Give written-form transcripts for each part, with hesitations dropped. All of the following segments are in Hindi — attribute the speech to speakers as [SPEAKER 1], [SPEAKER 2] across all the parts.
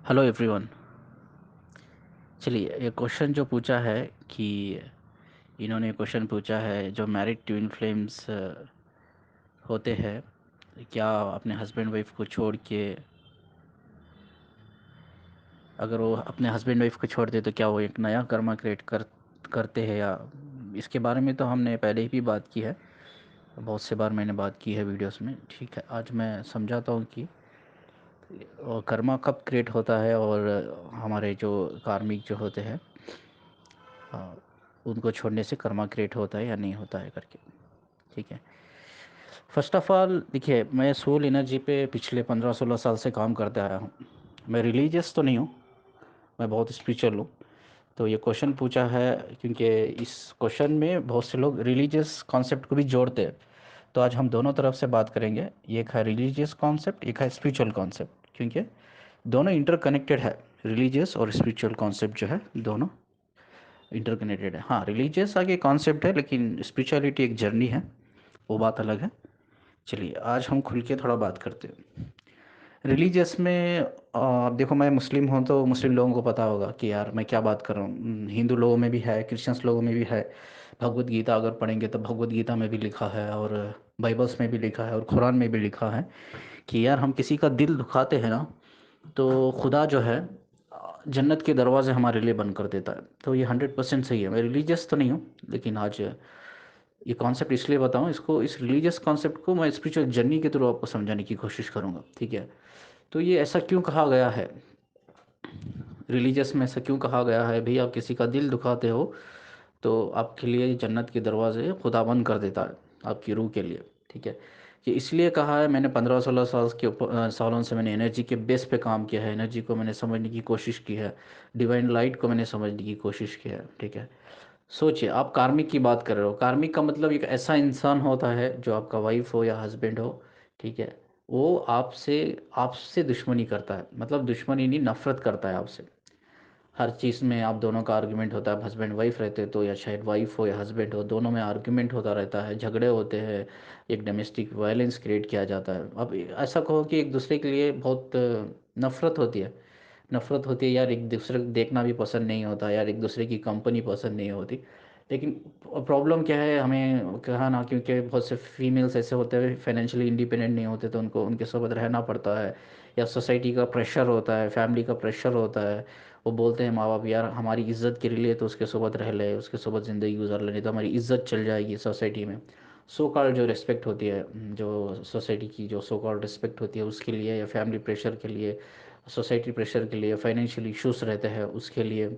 [SPEAKER 1] Hello everyone. चलिए, ये क्वेश्चन जो पूछा है कि इन्होंने क्वेश्चन पूछा है, जो मैरिड ट्विन फ्लेम्स होते हैं, क्या अपने हस्बैंड वाइफ को छोड़ के, अगर वो अपने हस्बैंड वाइफ को छोड़ दे तो क्या वो एक नया कर्मा क्रिएट करते हैं या। इसके बारे में तो हमने पहले ही भी बात की है, बहुत से बार मैंने बात की है वीडियोस में। ठीक है, आज मैं समझाता हूँ कि कर्मा कब क्रिएट होता है और हमारे जो कार्मिक जो होते हैं, हाँ, उनको छोड़ने से कर्मा क्रिएट होता है या नहीं होता है करके। ठीक है, फर्स्ट ऑफ ऑल देखिए, मैं सोल एनर्जी पे पिछले 15-16 साल से काम करते आया हूँ। मैं रिलीजियस तो नहीं हूँ, मैं बहुत स्पिरिचुअल हूँ। तो ये क्वेश्चन पूछा है क्योंकि इस क्वेश्चन में बहुत से लोग रिलीजियस कॉन्सेप्ट को भी जोड़ते हैं। तो आज हम दोनों तरफ से बात करेंगे, एक है रिलीजियस कॉन्सेप्ट, एक है स्पिरिचुअल कॉन्सेप्ट, क्योंकि दोनों इंटरकनेक्टेड है। रिलीजियस और स्पिरिचुअल कॉन्सेप्ट जो है, दोनों इंटरकनेक्टेड है। हाँ, रिलीजियस आगे कॉन्सेप्ट है, लेकिन स्पिरिचुअलिटी एक जर्नी है, वो बात अलग है। चलिए, आज हम खुल के थोड़ा बात करते हैं रिलीजियस में। अब देखो, मैं मुस्लिम हूँ तो मुस्लिम लोगों को पता होगा कि यार मैं क्या बात कर रहा हूँ। हिंदू लोगों में भी है, क्रिश्चियंस लोगों में भी है। भगवत गीता अगर पढ़ेंगे तो भगवत गीता में भी लिखा है, और बाइबल्स में भी लिखा है, और कुरान में भी लिखा है कि यार हम किसी का दिल दुखाते हैं ना, तो खुदा जो है जन्नत के दरवाजे हमारे लिए बंद कर देता है। तो ये 100% सही है। मैं रिलीजियस तो नहीं हूँ, लेकिन आज ये कॉन्सेप्ट इसलिए बताऊँ इसको, इस रिलीजियस कॉन्सेप्ट को मैं स्पिरिचुअल जर्नी के थ्रू आपको समझाने की कोशिश करूँगा। ठीक है, तो ये ऐसा क्यों कहा गया है, रिलीजियस में ऐसा क्यों कहा गया है, भाई आप किसी का दिल दुखाते हो तो आपके लिए जन्नत के दरवाजे खुदा बंद कर देता है, आपकी रूह के लिए। ठीक है, ये इसलिए कहा है। मैंने 15-16 साल के सालों से मैंने एनर्जी के बेस पे काम किया है, एनर्जी को मैंने समझने की कोशिश की है, डिवाइन लाइट को मैंने समझने की कोशिश की है। ठीक है, सोचिए, आप कार्मिक की बात कर रहे हो। कार्मिक का मतलब एक ऐसा इंसान होता है जो आपका वाइफ हो या हस्बैंड हो। ठीक है, वो आपसे आपसे दुश्मनी करता है, मतलब दुश्मनी नहीं, नफरत करता है आपसे। हर चीज़ में आप दोनों का आर्गुमेंट होता है। हस्बैंड वाइफ रहते तो, या शायद वाइफ हो या हस्बैंड हो, दोनों में आर्गुमेंट होता रहता है, झगड़े होते हैं, एक डोमेस्टिक वायलेंस क्रिएट किया जाता है। अब ऐसा कहो कि एक दूसरे के लिए बहुत नफरत होती है। नफरत होती है यार, एक दूसरे को देखना भी पसंद नहीं होता यार, एक दूसरे की कंपनी पसंद नहीं होती। लेकिन प्रॉब्लम क्या है, हमें कहा ना, क्योंकि बहुत से फीमेल्स ऐसे होते हैं फाइनेंशियली इंडिपेंडेंट नहीं होते, तो उनको उनके साथ रहना पड़ता है, या सोसाइटी का प्रेशर होता है, फैमिली का प्रेशर होता है। वो बोलते हैं माँ बाप, यार हमारी इज्जत के लिए तो उसके सोबत रह ले, उसके सोबत ज़िंदगी गुजार ले, नहीं तो हमारी इज्जत चल जाएगी सोसाइटी में। सो कॉल्ड जो रिस्पेक्ट होती है, जो सोसाइटी की जो सो कॉल्ड रिस्पेक्ट होती है उसके लिए, या फैमिली प्रेशर के लिए, सोसाइटी प्रेशर के लिए, फाइनेंशियल इश्यूज रहते हैं उसके लिए,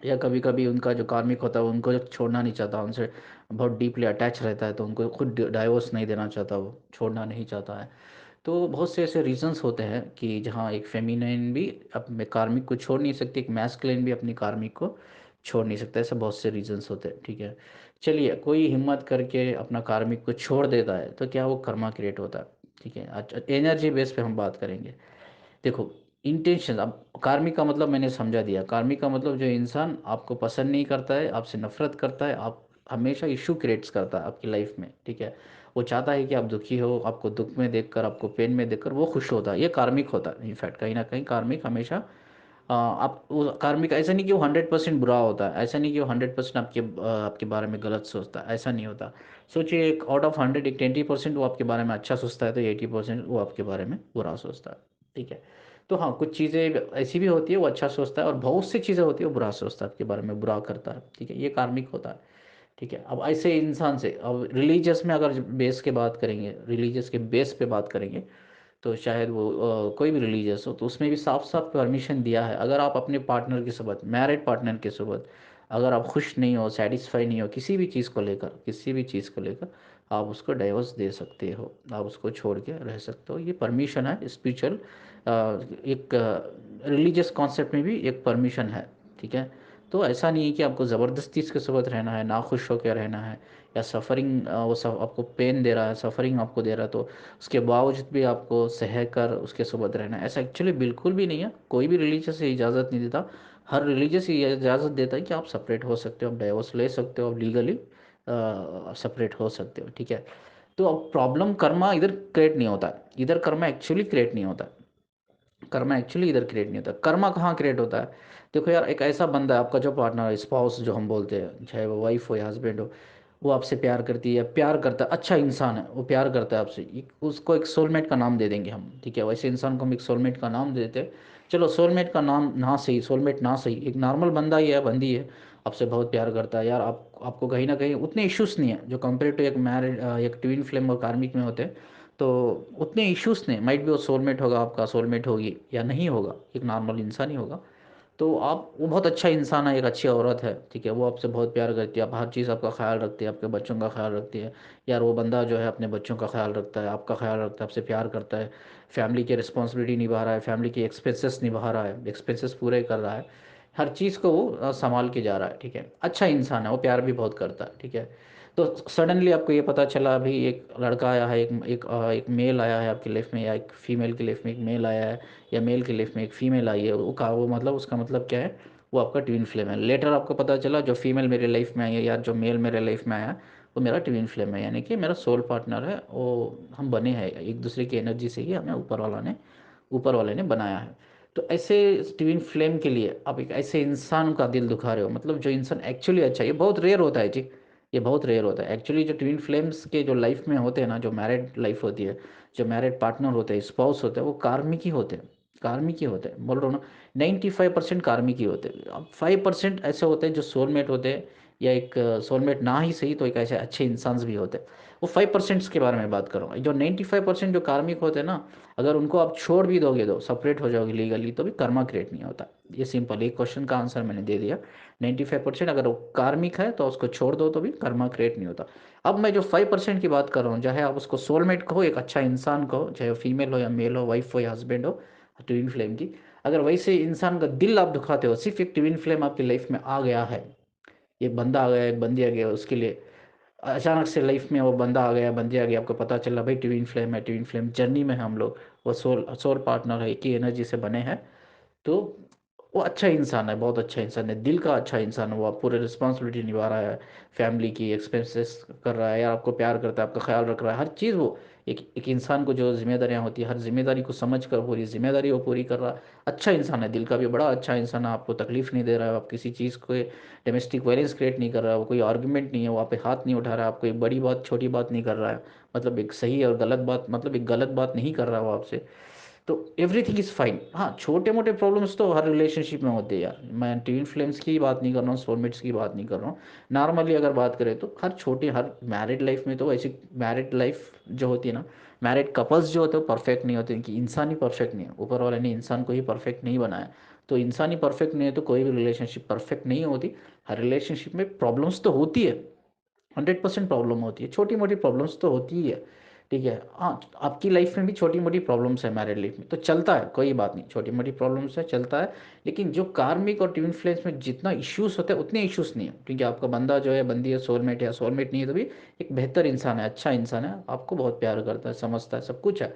[SPEAKER 1] या कभी कभी उनका जो कार्मिक होता है वो उनको छोड़ना नहीं चाहता, उनसे बहुत डीपली अटैच रहता है, तो उनको खुद डाइवोर्स नहीं देना चाहता, वो छोड़ना नहीं चाहता है। तो बहुत से ऐसे रीजंस होते हैं कि जहाँ एक फेमिनिन भी अपने कार्मिक को छोड़ नहीं सकती, एक मैस्कुलिन भी अपनी कार्मिक को छोड़ नहीं सकता। ऐसे बहुत से रीजंस होते हैं। ठीक है, चलिए, कोई हिम्मत करके अपना कार्मिक को छोड़ देता है तो क्या वो कर्मा क्रिएट होता है। ठीक है, अच्छा, एनर्जी बेस पे हम बात करेंगे। देखो, इंटेंशन, अब कार्मिक का मतलब मैंने समझा दिया। कार्मिक का मतलब जो इंसान आपको पसंद नहीं करता है, आपसे नफरत करता है, आप हमेशा इशू क्रिएट्स करता है आपकी लाइफ में। ठीक है, वो चाहता है कि आप दुखी हो, आपको दुख में देखकर, आपको पेन में देखकर वो खुश होता है, ये कार्मिक होता है। इनफैक्ट कहीं ना कहीं कार्मिक हमेशा आप वो कार्मिक, ऐसा नहीं कि वो 100% बुरा होता है, ऐसा नहीं कि वो 100% आपके बारे में गलत सोचता है, ऐसा नहीं होता। सोचिए, एक आउट ऑफ 100 एक 20% वो आपके बारे में अच्छा सोचता है, तो 80% वो आपके बारे में बुरा सोचता है। ठीक है, तो हाँ, कुछ चीज़ें ऐसी भी होती है वो अच्छा सोचता है, और बहुत सी चीज़ें होती है वो बुरा सोचता है, आपके बारे में बुरा करता है। ठीक है, ये कार्मिक होता है। ठीक है, अब ऐसे इंसान से, अब रिलीजियस में अगर बेस के बात करेंगे, रिलीजियस के बेस पे बात करेंगे, तो शायद वो कोई भी रिलीजियस हो, तो उसमें भी साफ साफ परमिशन दिया है, अगर आप अपने पार्टनर के साथ, मैरिड पार्टनर के साथ, अगर आप खुश नहीं हो, सेटिस्फाई नहीं हो किसी भी चीज़ को लेकर, किसी भी चीज़ को लेकर, आप उसको डाइवोर्स दे सकते हो, आप उसको छोड़ के रह सकते हो। ये परमिशन है स्पिरिचुअल, एक रिलीजियस कॉन्सेप्ट में भी एक परमिशन है। ठीक है, तो ऐसा नहीं है कि आपको ज़बरदस्ती इसके साथ रहना है, ना खुश होकर रहना है, या सफ़रिंग, वो सब आपको पेन दे रहा है, सफ़रिंग आपको दे रहा है, तो उसके बावजूद भी आपको सह कर उसके साथ रहना है, ऐसा एक्चुअली बिल्कुल भी नहीं है। कोई भी रिलीजियस ये इजाज़त नहीं देता। हर रिलीजियस ये इजाज़त देता है कि आप सेपरेट हो सकते हो, आप डाइवोर्स ले सकते हो, आप लीगली सेपरेट हो सकते हो। ठीक है, तो अब प्रॉब्लम कर्मा इधर क्रिएट नहीं होता है, इधर कर्मा एक्चुअली क्रिएट नहीं होता है। कर्मा एक्चुअली इधर क्रिएट नहीं होता। कर्मा कहाँ क्रिएट होता है? देखो यार, एक ऐसा बंदा है आपका जो पार्टनर, स्पाउस जो हम बोलते हैं, चाहे वो वाइफ हो या हस्बैंड हो, वो आपसे प्यार करती है या प्यार करता है, अच्छा इंसान है, वो प्यार करता है आपसे, उसको एक सोलमेट का नाम दे देंगे हम, ठीक है? वैसे इंसान को हम एक सोलमेट का नाम दे देते हैं। चलो सोलमेट का नाम ना सही, सोलमेट ना सही, एक नॉर्मल बंदा ही है, बंदी है, आपसे बहुत प्यार करता है यार, आपको कहीं ना कहीं उतने इश्यूज नहीं है जो कंपेयर टू एक मैरिड, एक ट्विन फ्लेम और कार्मिक में होते हैं। तो उतने इश्यूज नहीं, माइट भी वो सोलमेट होगा, आपका सोलमेट होगी या नहीं होगा, एक नॉर्मल इंसान ही होगा। तो आप, वो बहुत अच्छा इंसान है, एक अच्छी औरत है, ठीक है, वो आपसे बहुत प्यार करती है, आप हर चीज़ आपका ख्याल रखती है, आपके बच्चों का ख्याल रखती है। यार वो बंदा जो है अपने बच्चों का ख्याल रखता है, आपका ख्याल रखता है, आपसे प्यार करता है, फैमिली की रिस्पॉन्सिबिलिटी निभा रहा है, फैमिली के एक्सपेंसेस निभा रहा है, एक्सपेंसेस पूरे कर रहा है, हर चीज़ को वो संभाल के जा रहा है, ठीक है, अच्छा इंसान है, वो प्यार भी बहुत करता है, ठीक है। तो सडनली आपको ये पता चला अभी एक लड़का आया है, एक मेल आया है आपकी लाइफ में, या एक फीमेल की लाइफ में एक मेल आया है, या मेल की लाइफ में एक फीमेल आई है, वो मतलब उसका मतलब क्या है? वो आपका ट्विन फ्लेम है। लेटर आपको पता चला जो फीमेल मेरे लाइफ में आई है या जो मेल मेरे लाइफ में आया है, वो मेरा ट्विन फ्लेम है, यानी कि मेरा सोल पार्टनर है, वो हम बने हैं एक दूसरे की एनर्जी से ही, हमें ऊपर वाले ने बनाया है। तो ऐसे ट्विन फ्लेम के लिए आप एक ऐसे इंसान का दिल दुखा रहे हो, मतलब जो इंसान एक्चुअली अच्छा है, ये बहुत रेयर होता है जी, ये बहुत रेयर होता है एक्चुअली। जो ट्विन फ्लेम्स के जो लाइफ में होते हैं ना, जो मैरिड लाइफ होती है, जो मैरिड पार्टनर होते हैं, स्पाउस होते हैं, वो कार्मिक ही होते हैं, कार्मिक ही होते हैं, बोल रहा हूँ ना। 95% कार्मिक ही होते हैं, अब 5% ऐसे होते हैं जो सोलमेट होते हैं, या एक सोलमेट ना ही सही तो एक ऐसे अच्छे इंसान भी होते हैं। वो 5% के बारे में बात कर रहा हूँ। जो 95% जो कार्मिक होते हैं ना, अगर उनको आप छोड़ भी दोगे, दो सेपरेट हो जाओगे लीगली, तो भी कर्मा क्रिएट नहीं होता। ये सिंपल, एक क्वेश्चन का आंसर मैंने दे दिया। 95% अगर वो कार्मिक है तो उसको छोड़ दो तो भी कर्मा क्रिएट नहीं होता। अब मैं जो 5% की बात कर रहा हूँ, चाहे आप उसको सोलमेट कहो, एक अच्छा इंसान कहो, चाहे फीमेल हो या मेल हो, वाइफ हो या हस्बैंड हो, ट्विन फ्लेम की, अगर वैसे इंसान का दिल आप दुखाते हो, सिर्फ एक ट्विन फ्लेम आपकी लाइफ में आ गया है, एक बंदा आ गया, एक बंदी आ गया, उसके लिए अचानक से लाइफ में वो बंदा आ गया, बंदी आ गई, आपको पता चला भाई ट्विन फ्लेम है, ट्विन फ्लेम जर्नी में है हम लोग, वो सोल सोल पार्टनर है, एक ही एनर्जी से बने हैं, तो वो अच्छा इंसान है, बहुत अच्छा इंसान है, दिल का अच्छा इंसान है, वो आप पूरे रिस्पॉन्सिबिलिटी निभा रहा है, फैमिली की एक्सपेंसेस कर रहा है, या आपको प्यार करता है, आपका ख्याल रख रहा है, हर चीज़ वो, एक इंसान को जो जिम्मेदारियां होती है, हर जिम्मेदारी को समझ कर पूरी जिम्मेदारी वो पूरी कर रहा है, अच्छा इंसान है, दिल का भी बड़ा अच्छा इंसान है, आपको तकलीफ नहीं दे रहा है, आप किसी चीज़ को डोमेस्टिक वायलेंस क्रिएट नहीं कर रहा है, वो कोई आर्गुमेंट नहीं है, वो आप पे हाथ नहीं उठा रहा है, आपको एक बड़ी बात छोटी बात नहीं कर रहा है, मतलब एक सही और गलत बात, मतलब एक गलत बात नहीं कर रहा है वो आपसे। तो एवरीथिंग इज़ फाइन। हाँ, छोटे मोटे प्रॉब्लम्स तो हर रिलेशनशिप में होते हैं यार, मैं ट्विन फ्लेम्स की बात नहीं कर रहा हूँ, सोलमेट्स की बात नहीं कर रहा हूँ, नॉर्मली अगर बात करें तो हर छोटी, हर मैरिड लाइफ में तो ऐसी मैरिड लाइफ जो होती है ना, मैरिड कपल्स जो होते हैं परफेक्ट नहीं होते, कि इंसान ही परफेक्ट नहीं है, ऊपर वाले ने इंसान को ही परफेक्ट नहीं बनाया, तो इंसान ही परफेक्ट नहीं है तो कोई भी रिलेशनशिप परफेक्ट नहीं होती। हर रिलेशनशिप में प्रॉब्लम्स तो होती है, 100% प्रॉब्लम होती है, छोटी मोटी प्रॉब्लम्स तो होती ही है, ठीक है। हाँ, आपकी लाइफ में भी छोटी मोटी प्रॉब्लम्स है, मैरिड लाइफ में तो चलता है, कोई बात नहीं, छोटी मोटी प्रॉब्लम्स है, चलता है। लेकिन जो कार्मिक और ट्विन फ्लेम्स में जितना इश्यूज होते हैं उतने इश्यूज नहीं है, क्योंकि आपका बंदा जो है, बंदी है, सोलमेट या सोलमेट नहीं है तो भी एक बेहतर इंसान है, अच्छा इंसान है, आपको बहुत प्यार करता है, समझता है, सब कुछ है।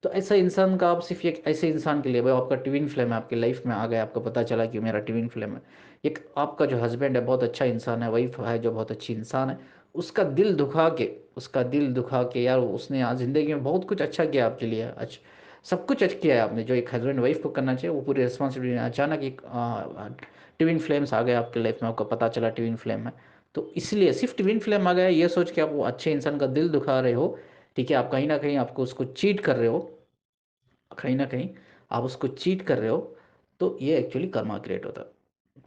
[SPEAKER 1] तो ऐसा इंसान का आप सिर्फ एक ऐसे इंसान के लिए, भाई आपका ट्विन फ्लेम है, आपकी लाइफ में आ गया, आपको पता चला कि मेरा ट्विन फ्लेम है, एक आपका जो हस्बैंड है बहुत अच्छा इंसान है, वाइफ है जो बहुत अच्छी इंसान है, उसका दिल दुखा के, उसका दिल दुखा के, यार उसने आज ज़िंदगी में बहुत कुछ अच्छा किया आपके लिए, अच्छा सब कुछ अच्छा किया है आपने, जो एक हस्बैंड वाइफ को करना चाहिए, वो पूरी रिस्पॉन्सिबिलिटी, अचानक एक ट्विन फ्लेम्स आ गए आपके लाइफ में, आपको पता चला ट्विन फ्लेम है, तो इसलिए सिर्फ ट्विन फ्लेम आ गया ये सोच के आप वो अच्छे इंसान का दिल दुखा रहे हो, ठीक है, आप कहीं ना कहीं आपको उसको चीट कर रहे हो, कहीं ना कहीं आप उसको चीट कर रहे हो, तो ये एक्चुअली कर्मा क्रिएट होता है,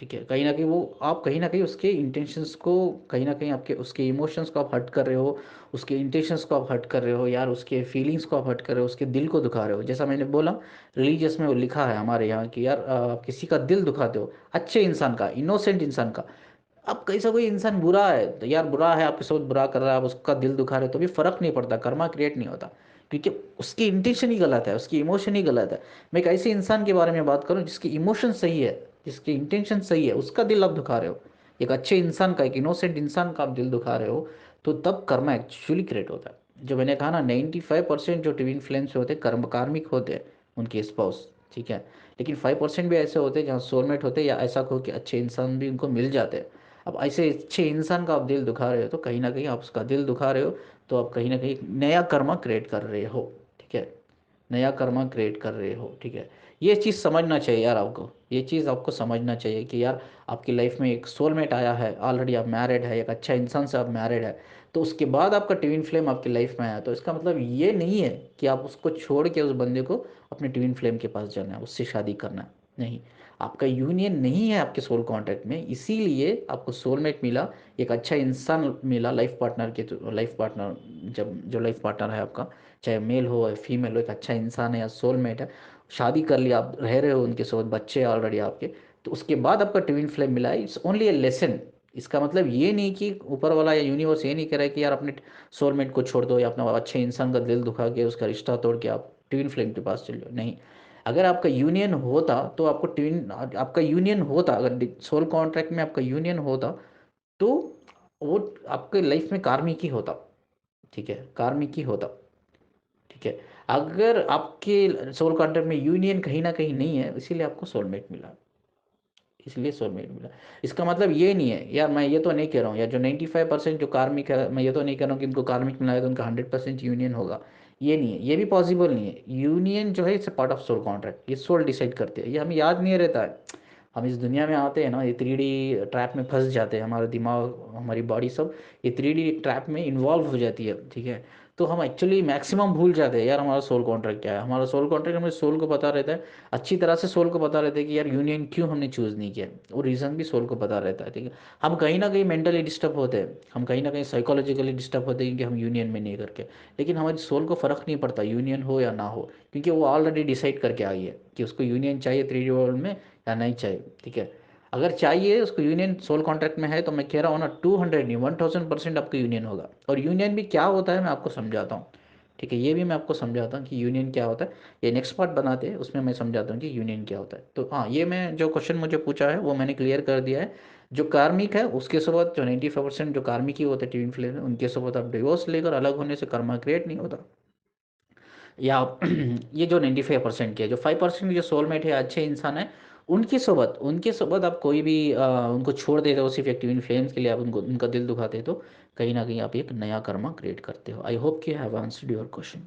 [SPEAKER 1] ठीक है। कहीं ना कहीं वो, आप कहीं ना कहीं उसके इंटेंशंस को, कहीं ना कहीं आपके उसके इमोशंस को आप हर्ट कर रहे हो, उसके इंटेंशंस को आप हर्ट कर रहे हो यार, उसके फीलिंग्स को आप हर्ट कर रहे हो, उसके दिल को दुखा रहे हो, जैसा मैंने बोला, रिलीजियस में वो लिखा है हमारे यहाँ कि यार आप किसी का दिल दुखाते हो, अच्छे इंसान का, इनोसेंट इंसान का। अब कैसा कोई इंसान बुरा है तो यार, बुरा है, आपके साथ बुरा कर रहा है, आप उसका दिल दुखा रहे हो तो भी फर्क नहीं पड़ता, कर्मा क्रिएट नहीं होता, क्योंकि उसकी इंटेंशन ही गलत है, उसकी इमोशन ही गलत है। मैं एक ऐसे इंसान के बारे में बात करूं जिसकी इमोशन सही है, जिसकी इंटेंशन सही है, उसका दिल आप दुखा रहे हो, एक अच्छे इंसान का, एक इनोसेंट इंसान का आप दिल दुखा रहे हो, तो तब कर्मा एक्चुअली क्रिएट होता है। जो मैंने कहा ना, 95% जो ट्विन फ्लेम्स होते हैं कर्म कार्मिक होते हैं, उनके स्पाउस, ठीक है। लेकिन 5% भी ऐसे होते हैं जहाँ सोलमेट होते हैं, या ऐसा कहो कि अच्छे इंसान भी उनको मिल जाते हैं। अब ऐसे अच्छे इंसान का आप दिल दुखा रहे हो तो कहीं ना कहीं आप उसका दिल दुखा रहे हो, तो आप कहीं ना कहीं नया कर्मा क्रिएट कर रहे हो, ठीक है, नया कर्मा क्रिएट कर रहे हो, ठीक है। ये चीज़ समझना चाहिए यार आपको, ये चीज़ आपको समझना चाहिए कि यार आपकी लाइफ में एक सोलमेट आया है, ऑलरेडी आप मैरिड है, एक अच्छा इंसान से आप मैरिड है, तो उसके बाद आपका ट्विन फ्लेम आपकी लाइफ में आया, तो इसका मतलब ये नहीं है कि आप उसको छोड़ के उस बंदे को अपने ट्विन फ्लेम के पास जाना है, उससे शादी करना है। नहीं, आपका यूनियन नहीं है आपके सोल कॉन्ट्रैक्ट में, इसीलिए आपको सोलमेट मिला, एक अच्छा इंसान मिला लाइफ पार्टनर के, लाइफ पार्टनर, जब जो लाइफ पार्टनर है आपका, चाहे मेल हो या फीमेल हो, एक अच्छा इंसान है या सोलमेट है, शादी कर लिया, आप रह रहे हो उनके साथ, बच्चे ऑलरेडी आपके, तो उसके बाद आपका ट्विन फ्लेम मिला है, इट्स ओनली ए लेसन। इसका मतलब ये नहीं कि ऊपर वाला या यूनिवर्स ये नहीं कह रहा है कि यार अपने सोलमेट को छोड़ दो या अपना अच्छे इंसान का दिल दुखा के उसका रिश्ता तोड़ के आप ट्विन फ्लेम के पास चले जाओ, नहीं। अगर आपका यूनियन होता तो आपको ट्विन, आपका यूनियन होता, अगर सोल कॉन्ट्रैक्ट में आपका यूनियन होता, तो वो आपके लाइफ में कार्मिक ही होता, ठीक है, कार्मिक ही होता, ठीक है। अगर आपके सोल कॉन्ट्रैक्ट में यूनियन कहीं ना कहीं नहीं है, इसीलिए आपको सोलमेट मिला, इसलिए सोलमेट मिला। इसका मतलब ये नहीं है यार, मैं ये तो नहीं कह रहा हूँ यार, जो 95% जो कार्मिक है, मैं ये तो नहीं कह रहा हूँ कि उनको कार्मिक मिला है तो उनका 100% यूनियन होगा, ये नहीं है, ये भी पॉसिबल नहीं है। यूनियन जो है it's part of sole contract, ये सोल डिसाइड करते हैं, ये हमें याद नहीं रहता है। हम इस दुनिया में आते हैं ना, ये 3D ट्रैप में फंस जाते हैं, हमारा दिमाग, हमारी बॉडी सब ये 3D ट्रैप में इन्वॉल्व हो जाती है, ठीक है। तो हम एक्चुअली मैक्सिमम भूल जाते हैं यार हमारा सोल कॉन्ट्रैक्ट क्या है। हमारा सोल कॉन्ट्रैक्ट हमें सोल को पता रहता है, अच्छी तरह से सोल को पता रहता है कि यार यूनियन क्यों हमने चूज़ नहीं किया, वो रीज़न भी सोल को पता रहता है, ठीक है। हम कहीं ना कहीं मेंटली डिस्टर्ब होते हैं, हम कहीं ना कहीं साइकोलॉजिकली डिस्टर्ब होते हैं कि हम यूनियन में नहीं करके, लेकिन हमारी सोल को फ़र्क नहीं पड़ता यूनियन हो या ना हो, क्योंकि वो ऑलरेडी डिसाइड करके आई है कि उसको यूनियन चाहिए 3D वर्ल्ड में या नहीं चाहिए, ठीक है। अगर चाहिए उसको यूनियन, सोल कॉन्ट्रैक्ट में है, तो मैं कह रहा हूँ ना, 200 नहीं 1000% आपका यूनियन होगा। और यूनियन भी क्या होता है मैं आपको समझाता हूँ, ठीक है, ये भी मैं आपको समझाता हूँ कि यूनियन क्या होता है। ये नेक्स्ट पार्ट बनाते हैं, उसमें मैं समझाता हूँ कि यूनियन क्या होता है। तो हाँ, ये मैं जो क्वेश्चन मुझे पूछा है वो मैंने क्लियर कर दिया है। जो कार्मिक है उसके साथ, जो 95% जो कार्मिक ही होते हैं ट्विन फ्लेम में, उनके साथ आप डिवोर्स लेकर अलग होने से कर्मा क्रिएट नहीं होता। या ये जो 95% के, जो 5% जो सोलमेट है, अच्छे इंसान है, उनके सोबत आप कोई भी उनको छोड़ देते हो सिर्फ एक ट्विन फ्लेम्स के लिए, आप उनको, उनका दिल दुखाते हो, तो कहीं ना कहीं आप एक नया कर्मा क्रिएट करते हो। आई होप कि हैव आंसर्ड योर क्वेश्चन।